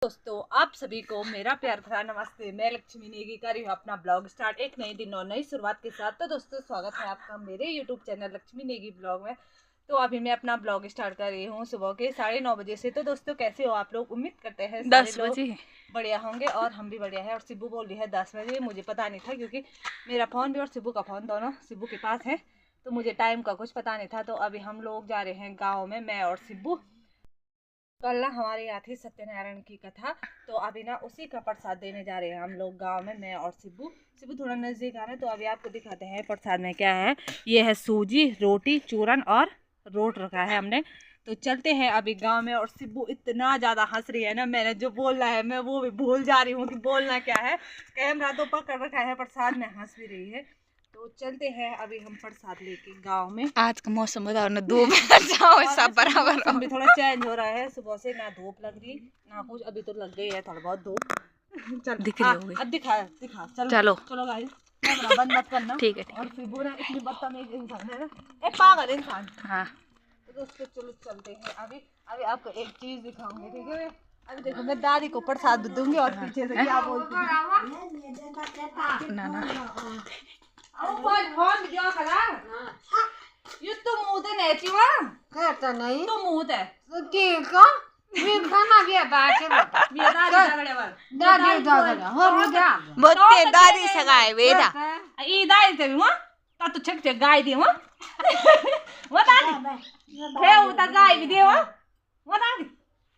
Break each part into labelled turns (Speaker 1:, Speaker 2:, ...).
Speaker 1: दोस्तों आप सभी को मेरा प्यार भरा नमस्ते। मैं लक्ष्मी नेगी कर रही हूँ अपना ब्लॉग स्टार्ट एक नए दिन और नई शुरुआत के साथ। तो दोस्तों स्वागत है आपका मेरे YouTube channel Lakshmi Negi blog में। तो अभी मैं अपना ब्लॉग स्टार्ट कर रही हूँ सुबह के 9:30 बजे से। तो दोस्तों कैसे हो आप लोग? उम्मीद करते हैं
Speaker 2: 10 बजे
Speaker 1: बढ़िया होंगे और हम भी बढ़िया है। और सिब्बू बोल रही है 10 बजे। मुझे पता नहीं था क्योंकि मेरा फ़ोन भी और सिब्बू का फ़ोन दोनों सिब्बू के पास है, तो मुझे टाइम का कुछ पता नहीं था। तो अभी हम लोग जा रहे हैं गाँव में, मैं और सिब्बू। कल ना हमारे यहाँ थी सत्यनारायण की कथा, तो अभी ना उसी का प्रसाद देने जा रहे हैं हम लोग गांव में, मैं और सिब्बू। सिब्बू थोड़ा नज़दीक आ रहा है तो अभी आपको दिखाते हैं प्रसाद में क्या है। ये है सूजी, रोटी, चूरन और रोट रखा है हमने। तो चलते हैं अभी गांव में। और सिब्बू इतना ज़्यादा हंस रही है ना, मैंने जो बोलना है मैं वो भी भूल जा रही हूँ कि बोलना क्या है। कैमरा तो पकड़ रखा है, प्रसाद में हंस भी रही है। तो चलते हैं अभी हम प्रसाद लेके गांव में।
Speaker 2: आज का मौसम बताओ ना, धूप जाओ सब बराबर
Speaker 1: मौसम भी थोड़ा चेंज हो रहा है, सुबह से ना धूप लग रही ना कुछ, अभी तो लग गई है थोड़ा बहुत धूप। चल
Speaker 2: दिख रही होगी।
Speaker 1: अब दिखा दिखा चलो
Speaker 2: चलो
Speaker 1: चलो गाइस, कैमरा बंद मत करना।
Speaker 2: ठीक है।
Speaker 1: और फिर बुरा इतनी बदतमीज इंसान है ना, एक पागल इंसान।
Speaker 2: हाँ
Speaker 1: तो दोस्तों चलो चलते हैं अभी। अभी आपको एक चीज दिखाऊंगी, ठीक है? अभी देखो मैं दादी को प्रसाद दूंगी और पीछे से क्या बोलती
Speaker 2: ना ना
Speaker 1: ये तो मुंह दे नहीं चिवा
Speaker 3: कहता नहीं
Speaker 1: तो मुंह दे
Speaker 3: तो ठीक है मैं खाना भी बात है
Speaker 1: ये दादी झगड़े वाल
Speaker 3: दादी दादा हो गया
Speaker 2: बत्ते दादी सगाए बेटा
Speaker 1: ई दादी ते म ता तो छक छक गाय दे म वो दादी थे उता गाय भी दे वो दादी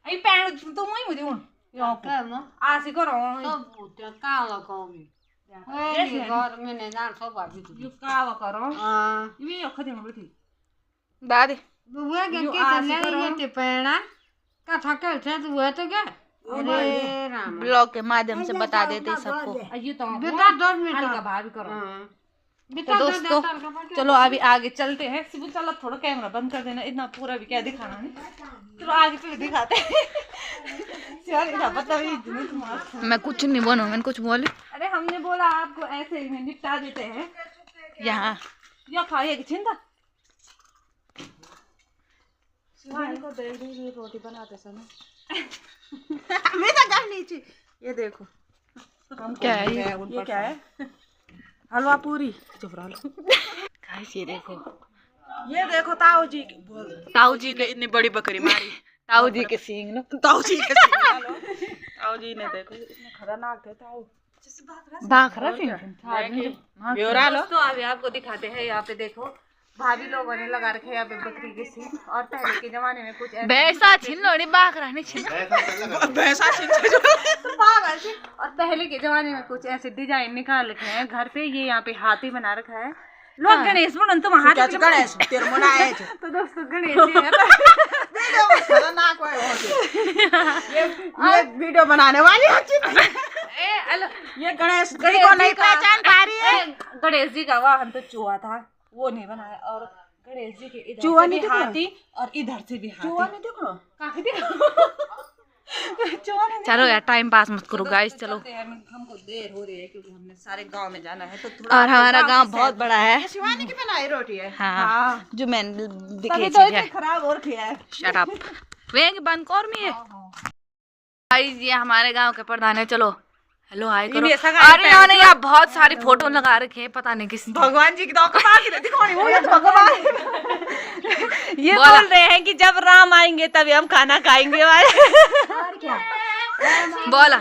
Speaker 1: आई पैण तो मुई मुझे हूं यो
Speaker 3: कहना
Speaker 1: आसी करो
Speaker 3: सब पूछते काला कौमी ये घर में नहीं जान सब अभी
Speaker 1: यो कावा करो
Speaker 3: हां
Speaker 1: ये यो खदे म बैठी
Speaker 2: दादी
Speaker 3: बुआ के चले ये ते पेड़ा का थके थे तू है तो क्या अरे राम
Speaker 2: ब्लॉग के माध्यम से बता देते सबको।
Speaker 1: ये तो
Speaker 3: बेटा 2 मिनट
Speaker 1: हल्का भाभी करो।
Speaker 3: बेटा
Speaker 1: तो दोस्तों चलो अभी आगे चलते हैं। सिबू चलो थोड़ा कैमरा बंद कर देना, इतना पूरा भी क्या दिखाना नहीं। चलो आगे चलो दिखाते हैं।
Speaker 2: मैं कुछ नहीं बोलूँ, मैंने कुछ बोले।
Speaker 1: अरे हमने बोला आपको ऐसे ही निपटा देते हैं
Speaker 2: यहाँ
Speaker 1: या खाइए चिंता को देख रही रोटी बनाते समय मैं तो जान नहीं थी। ये देखो
Speaker 2: क्या है
Speaker 1: ये क्या है? हलवा पूरी। चुप रह लो
Speaker 2: गाइस ये देखो
Speaker 1: ताऊ जी
Speaker 2: ताऊ जी ने इतनी बड़ी बकरी मारी। ताऊ जी के सींग ना,
Speaker 1: ताऊ जी के ताऊ जी ने देखो इतना खतरनाक थे ताऊ।
Speaker 2: बाखरा
Speaker 1: ब्योरा लो। तो अभी आपको दिखाते हैं, यहाँ पे देखो भाभी लोगों ने लगा रखे यहाँ पे बकरी के सींग। और पहले के जमाने में कुछ
Speaker 2: भैंसा छीन लोड़ी बाखरा नहीं छीन
Speaker 1: भैंसा छीन और पहले के जमाने में कुछ ऐसे डिजाइन निकाल रखे हैं घर पे। ये यहाँ पे हाथी बना रखा है। लोग गणेश बनन तो वहां गणेश तेरे मना आए थे। तो दोस्तों गणेश ये वीडियो बनाने वाली ये गणेश जी को नहीं पहचान पा रही है। गणेश जी का वाहन तो चूहा था, वो नहीं बनाया। और गणेश जी के इधर से भी हाथी और इधर से भी हाथी। चूहा नहीं देखो
Speaker 2: चलो यार टाइम पास मत करो गाइस, चलो।
Speaker 1: हमको देर हो रही है क्योंकि हमने सारे गांव में जाना है। तो थोड़ा
Speaker 2: और हमारा गांव बहुत बड़ा है।
Speaker 1: शिवानी की बनाई रोटी है।
Speaker 2: हाँ जो मैंने दिखाई
Speaker 1: तो खराब और किया है।
Speaker 2: शट अप वेंग बंद कर मी गाइस, ये हमारे गांव के प्रधान है। चलो हेलो हाय करो। अरे इन्होंने यहाँ बहुत सारी फोटो लगा रखे हैं, पता नहीं किस
Speaker 1: भगवान जी की तो भगवान ये बोल रहे हैं कि जब राम आएंगे तभी हम खाना खाएंगे
Speaker 2: बोला।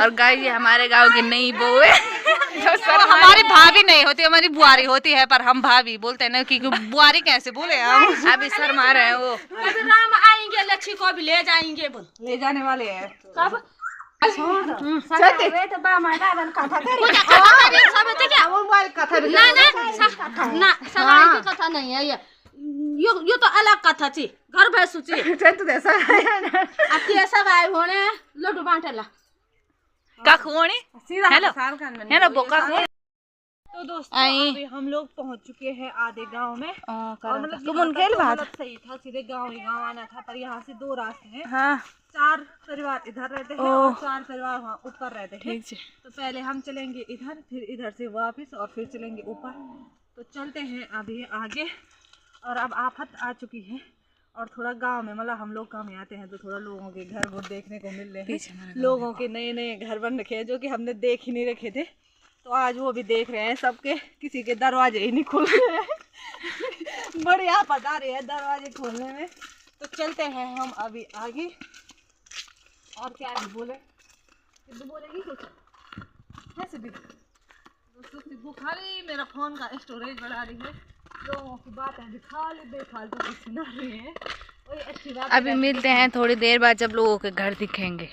Speaker 2: और गाइस ये हमारे गांव की नई बहू है जो सर हमारी भाभी नहीं होती, हमारी बुआरी होती है, पर हम भाभी बोलते हैं ना क्योंकि बुआरी कैसे बोले हम। अभी सर मार रहे हैं वो।
Speaker 1: राम आएंगे लच्छी को भी ले जाएंगे, बोल ले जाने वाले हैं कब?
Speaker 3: कथा नहीं है ये तो अलग कथा थी, घर भैंसू थी। ऐसा गाय होने लड्डू बांटेला
Speaker 2: का खोणी हेलो हेलो बोका।
Speaker 1: तो दोस्तों अभी हम लोग पहुंच चुके हैं आधे गांव में। और मतलब सही था, सीधे गांव ही गांव आना था, पर यहाँ से 2 रास्ते हैं।
Speaker 2: हाँ
Speaker 1: 4 परिवार इधर रहते हैं और 4 परिवार वहाँ ऊपर रहते हैं। तो पहले हम चलेंगे इधर, फिर इधर से वापस और फिर चलेंगे ऊपर। तो चलते हैं अभी आगे। और अब आफत आ चुकी है और थोड़ा गांव में मतलब हम लोग काम में आते हैं तो थोड़ा लोगों के घर वो देखने को मिल रहे हैं। लोगों के नए नए घर बन रखे हैं जो कि हमने देख ही नहीं रखे थे, तो आज वो भी देख रहे हैं। सबके किसी के दरवाजे ही नहीं खुल रहे हैं। बड़ी आफत आ रही है दरवाजे खोलने में। तो चलते हैं हम अभी आगे। और क्या भी बोले, सिद्धू बोलेगी कुछ है? सिद्धू दोस्तों, सिद्धू खाली मेरा फ़ोन का स्टोरेज बढ़ा रही है। लोगों की बात है खाली बेफालतू की सुना रही है। वही अच्छी बात।
Speaker 2: अभी मिलते हैं थोड़ी देर बाद जब लोगों के घर दिखेंगे।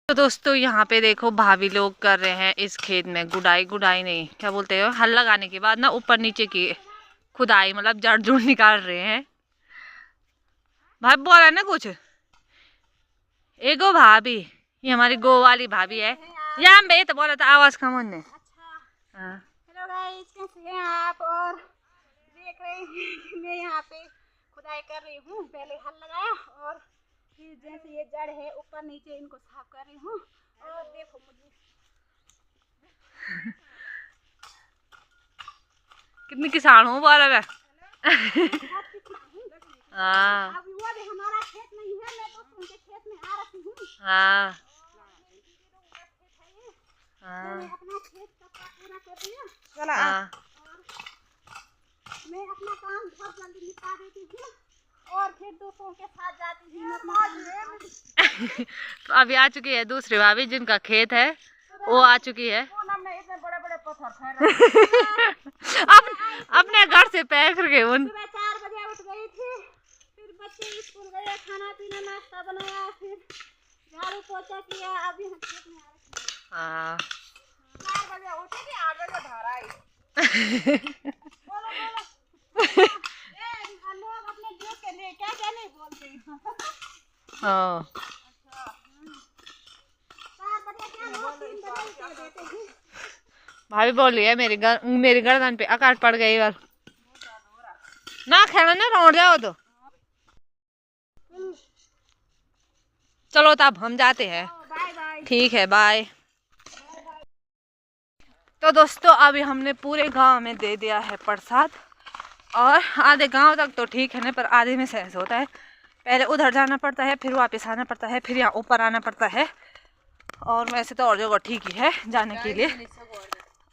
Speaker 2: तो दोस्तों यहाँ पे देखो भाभी लोग कर रहे हैं इस खेत में गुड़ाई नहीं, क्या बोलते हो, हल लगाने के बाद ना ऊपर नीचे की खुदाई, मतलब जड़ जुड़ निकाल रहे हैं। भाई बोल रहा है ना कुछ। एगो भाभी, ये हमारी गो वाली भाभी है। यहाँ पे तो बोला था आवाज कम होने। हाँ।
Speaker 3: हेलो गाइस, कैसे हैं आप? और देख रहे हैं कि मैं यहाँ पे खुदाई कर रही हूँ। पहले हल लगाया और फिर जैसे ये जड़ है ऊपर नीचे इनको साफ कर रही हूँ। और देखो मुझे
Speaker 2: कितनी किसान हूँ बोला मैं। हाँ
Speaker 3: अभी वो भी हमारा खेत नहीं है, मैं तो उनके खेत में आ रही हूँ।
Speaker 2: हाँ
Speaker 3: मैंने अपना खेत का पूरा कर दिया।
Speaker 1: चला
Speaker 2: हाँ।
Speaker 3: मैं अपना काम बहुत जल्दी निपटा देती हूँ और फिर दूसरों के साथ जाती हूँ।
Speaker 2: तो अभी आ चुकी है दूसरी भाभी जिनका खेत है, वो आ चुकी है।
Speaker 3: इतने बड़े बड़े पत्थर खा रहे
Speaker 2: अब अपने घर से पैक करके उन।
Speaker 3: सुबह 4 बजे उठ गई थी, फिर बच्चे स्कूल गए, खाना पीना नाश्ता बनाया, फिर झाड़ू पोछा किया। अभी हम खेत में आ रहे हैं।
Speaker 2: हाँ
Speaker 3: 4 बजे उठी थी, 8 बजे घर आई। बोलो बोलो। लोग अपने देश के लिए क्या क्या नहीं बोलते हैं।
Speaker 2: हाँ
Speaker 3: 4 बजे क्या लोग 3 बजे उठा देते हैं।
Speaker 2: भाभी बोल रही है मेरी गर्दन पे आकाश पड़ गई बार ना खेला ना रोड जाओ तो। चलो तब हम जाते हैं।
Speaker 3: Bye bye.
Speaker 2: ठीक है बाय। तो दोस्तों अभी हमने पूरे गांव में दे दिया है प्रसाद, और आधे गांव तक तो ठीक है ना, पर आधे में सहस होता है। पहले उधर जाना पड़ता है, फिर वापस आना पड़ता है, फिर यहाँ ऊपर आना पड़ता है। और वैसे तो और जगह ठीक ही है जाने के लिए।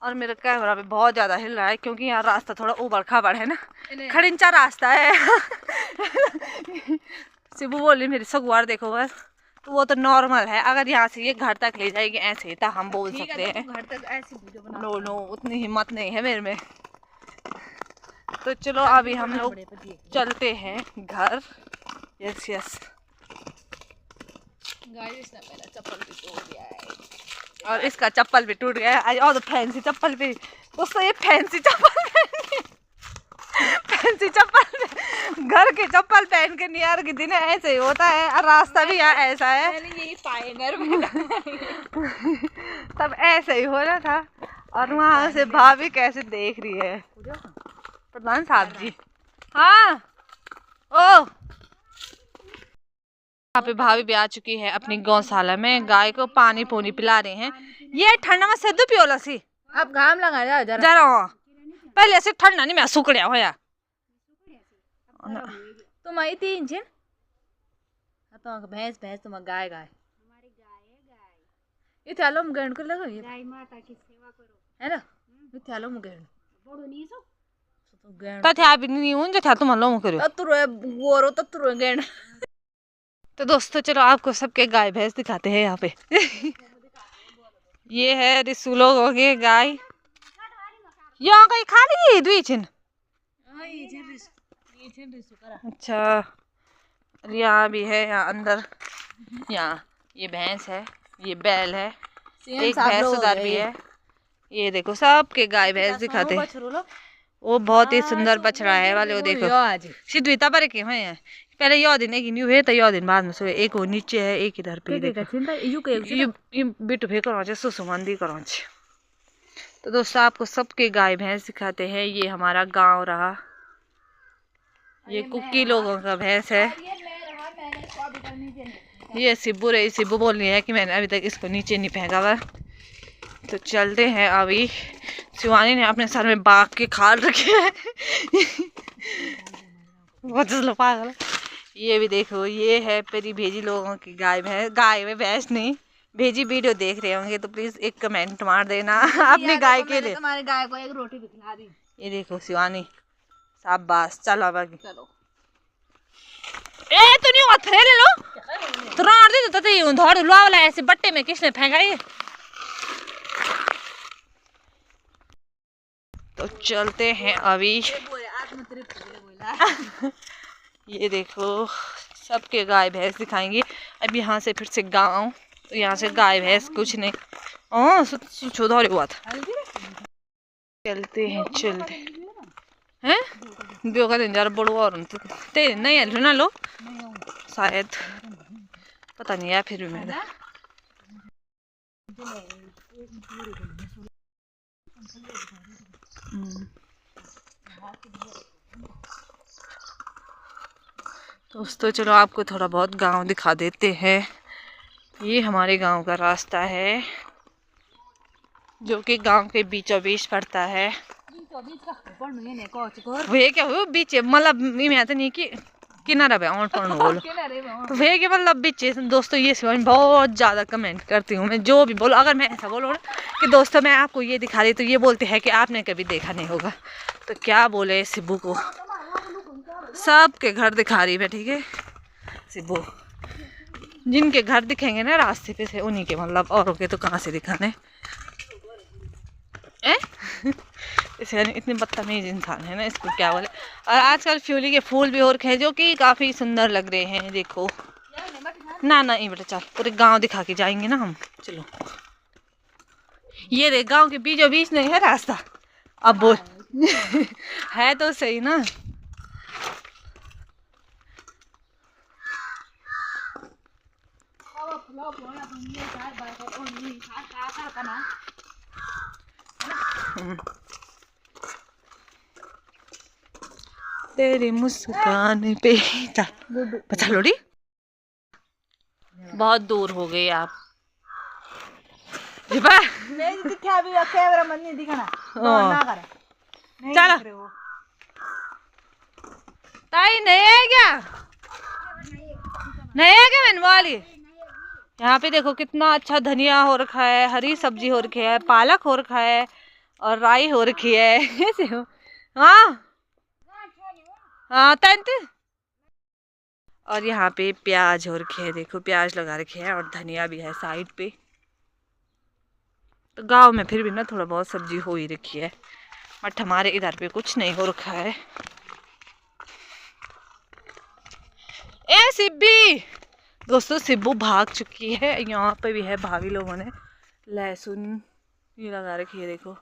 Speaker 2: और मेरा कैमरा भी बहुत ज़्यादा हिल रहा है क्योंकि यहाँ रास्ता थोड़ा ऊबड़ खाबड़ है ना, खड़िंचा रास्ता है। सिबू बोली मेरी सगवार देखो बस, तो वो तो नॉर्मल है। अगर यहाँ से ये घर तक ले जाएगी ऐसे तो हम बोल सकते हैं।
Speaker 1: घर तक ऐसी वीडियो बना।
Speaker 2: नो उतनी हिम्मत नहीं है मेरे में। तो चलो अभी हम लोग चलते हैं घर। Yes yes.
Speaker 1: गाइस ने मेरा चप्पल भी तोड़ दिया है
Speaker 2: और इसका चप्पल भी टूट गया है। और तो फैंसी चप्पल भी, दोस्तों ये फैंसी चप्पल फैंसी चप्पल, घर के चप्पल पहन के नियर के दिन ऐसे ही होता है। और रास्ता भी यहाँ ऐसा है।
Speaker 1: मैंने यही पायनर में
Speaker 2: तब ऐसे ही हो रहा था। और वहाँ से भाभी कैसे देख रही है प्रधान साहब जी। हाँ ओ यहाँ पे भाभी भी आ चुकी है अपनी गौशाला में, गाय को पानी पूनी पिला रहे हैं। ये ठंडा में सिद्धू पियोला सी
Speaker 1: अब घाम लगा जा
Speaker 2: जरा पहले ऐसे ठंडा नहीं मैं सुकड़िया होया
Speaker 1: तुम आई 3 छिन तो भैंस तुम गाय
Speaker 3: हमारी गाय है गाय।
Speaker 1: इथे आलो मुगेण को लगो ये
Speaker 3: गाय माता की सेवा करो
Speaker 1: है ना। इथे आलो मुगेण
Speaker 3: बड़ो नहीं सो
Speaker 1: तो गेण
Speaker 2: तो थे नहीं हूं जो था तुम लो करो
Speaker 1: तत्रो गोरो तत्रो गेण।
Speaker 2: तो दोस्तों चलो आपको सबके गाय भैंस दिखाते हैं यहाँ पे। ये है रिसू लोगों के गाय। यहाँ कहीं खाली दुई छिन। अच्छा यहाँ भी है, यहाँ अंदर यहाँ ये भैंस है, ये बैल है, एक भैंस उधर भी है। ये देखो सबके गाय भैंस दिखाते हैं। वो बहुत ही सुंदर बछड़ा है वाले, वो देखो सिद्धविता पर के हैं। पहले यो दिन एक न्यू है तो यो दिन बाद में सो एक वो नीचे है, एक इधर पे देखो ये बिटू भे करो सुसुमंदी करो। तो दोस्तों आपको सबके गाय भैंस दिखाते हैं। ये हमारा गांव रहा, ये कुकी लोगों का भैंस है। ये सिब्बू रही, सिब्बू बोल रही है कि मैंने अभी तक इसको नीचे नहीं फेंका हुआ। तो चलते हैं अभी। शिवानी ने अपने सर में बाघ के खाल रखे हैं।
Speaker 1: पागल। ये भी देखो, ये है पेरी भेजी लोगों की गाय में भैंस नहीं, भेजी वीडियो देख रहे होंगे तो प्लीज एक कमेंट मार देना अपनी गाय के लिए।
Speaker 2: तुम्हारी गाय को एक रोटी भी खिला दी।
Speaker 1: ये देखो शिवानी, शाबाश, चलो अब
Speaker 2: चलो
Speaker 1: ए तू नहीं अथरे ले लो तो राड दे तो यूं धड़ लुआ वाला ऐसे बट्टे में किसने फेंका ये। तो चलते हैं अभी। ये देखो सबके गाय भैंस दिखाएंगे। अब यहाँ से फिर से गाँव, तो यहाँ से गाय भैंस कुछ नहीं। हाँ सुधौरे हुआ था। चलते हैं हैं जो का दिन जरा बड़ो और तेरे नहीं है ना लो शायद, पता नहीं है फिर भी मेरा। दोस्तों चलो आपको थोड़ा बहुत गांव दिखा देते हैं। ये हमारे गांव का रास्ता है जो कि गांव के बीचों बीच पड़ता है। वे क्या हो बीच मतलब नहीं कि किनारा पे और पढ़ बोलो तो वे के मतलब बीच। दोस्तों ये शिवानी बहुत ज़्यादा कमेंट करती हूँ मैं, जो भी बोलो अगर मैं ऐसा बोलो ना कि दोस्तों मैं आपको ये दिखा रही तो ये बोलते हैं कि आपने कभी देखा नहीं होगा। तो क्या बोले सिब्बू को, सबके घर दिखा रही मैं, ठीक है सिब्बू। जिनके घर दिखेंगे ना रास्ते पे से उन्हीं के, मतलब औरों के तो कहाँ से दिखाने। इसे इतने बदतमीज इंसान है ना, इसको क्या बोले। और आजकल फ्यूली के फूल भी और रखे जो कि काफ़ी सुंदर लग रहे हैं। देखो ना ना ये बेटा चल पूरे गांव दिखा के जाएंगे ना हम। चलो ये देख गांव के बीचों बीच नहीं है रास्ता। अब बोल है तो सही ना। तेरी मुस्कान पे बचा लोड़ी। बहुत दूर हो गए आप। चलो ताई नहीं है क्या, नहीं है क्या मैंने वाली। यहाँ पे देखो कितना अच्छा धनिया हो रखा है, हरी सब्जी हो रखी है, पालक हो रखा है और राई हो रखी है। हाँ हाँ और यहाँ पे प्याज हो रखे है, देखो प्याज लगा रखे हैं और धनिया भी है साइड पे। तो गांव में फिर भी ना थोड़ा बहुत सब्जी हो ही रखी है, बट हमारे इधर पे कुछ नहीं हो रखा है। ए सिब्बी, दोस्तों सिब्बू भाग चुकी है। यहाँ पे भी है भाभी लोगों ने लहसुन ये लगा रखी है देखो।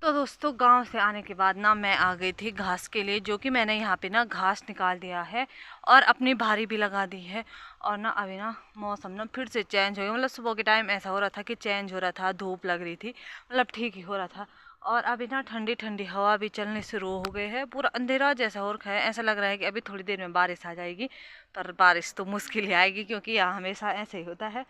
Speaker 1: तो दोस्तों गांव से आने के बाद ना मैं आ गई थी घास के लिए, जो कि मैंने यहाँ पे ना घास निकाल दिया है और अपनी भारी भी लगा दी है। और ना अभी ना मौसम ना फिर से चेंज हो गया, मतलब सुबह के टाइम ऐसा हो रहा था कि चेंज हो रहा था, धूप लग रही थी, मतलब ठीक ही हो रहा था। और अभी ना ठंडी ठंडी हवा भी चलने शुरू हो गई है, पूरा अंधेरा जैसा हो रखा है। ऐसा लग रहा है कि अभी थोड़ी देर में बारिश आ जाएगी, पर बारिश तो मुश्किल ही आएगी क्योंकि यहाँ हमेशा ऐसे ही होता है।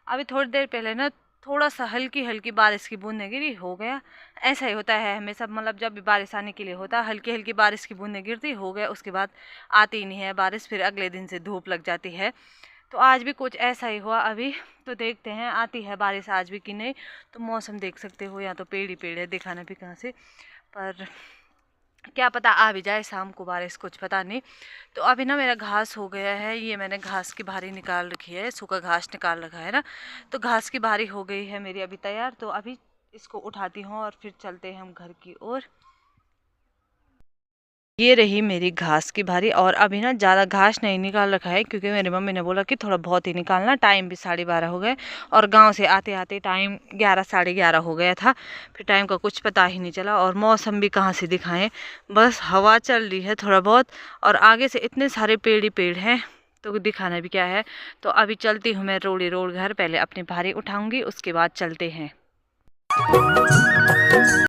Speaker 1: अभी थोड़ी देर पहले ना थोड़ा सा हल्की हल्की बारिश की बूंदें गिरी, हो गया। ऐसा ही होता है हमेशा, मतलब जब भी बारिश आने के लिए होता है हल्की हल्की बारिश की बूंदें गिरती, हो गया, उसके बाद आती ही नहीं है बारिश, फिर अगले दिन से धूप लग जाती है। तो आज भी कुछ ऐसा ही हुआ अभी, तो देखते हैं आती है बारिश आज भी कि नहीं। तो मौसम देख सकते हो, यहाँ तो पेड़ ही पेड़ है, दिखाना भी कहाँ से, पर क्या पता आ भी जाए शाम को बारिश, कुछ पता नहीं। तो अभी ना मेरा घास हो गया है, ये मैंने घास की भारी निकाल रखी है, सूखा घास निकाल रखा है ना, तो घास की भारी हो गई है मेरी अभी तैयार। तो अभी इसको उठाती हूँ और फिर चलते हैं हम घर की ओर। ये रही मेरी घास की भारी, और अभी ना ज़्यादा घास नहीं निकाल रखा है क्योंकि मेरी मम्मी ने बोला कि थोड़ा बहुत ही निकालना। टाइम भी 12:30 हो गए और गांव से आते आते टाइम 11 साढ़े 11 हो गया था, फिर टाइम का कुछ पता ही नहीं चला। और मौसम भी कहाँ से दिखाएं, बस हवा चल रही है थोड़ा बहुत और आगे से इतने सारे पेड़ ही पेड़ हैं, तो दिखाना भी क्या है। तो अभी चलती हूँ मैं रोड घर, पहले अपनी भारी उठाऊँगी उसके बाद चलते हैं।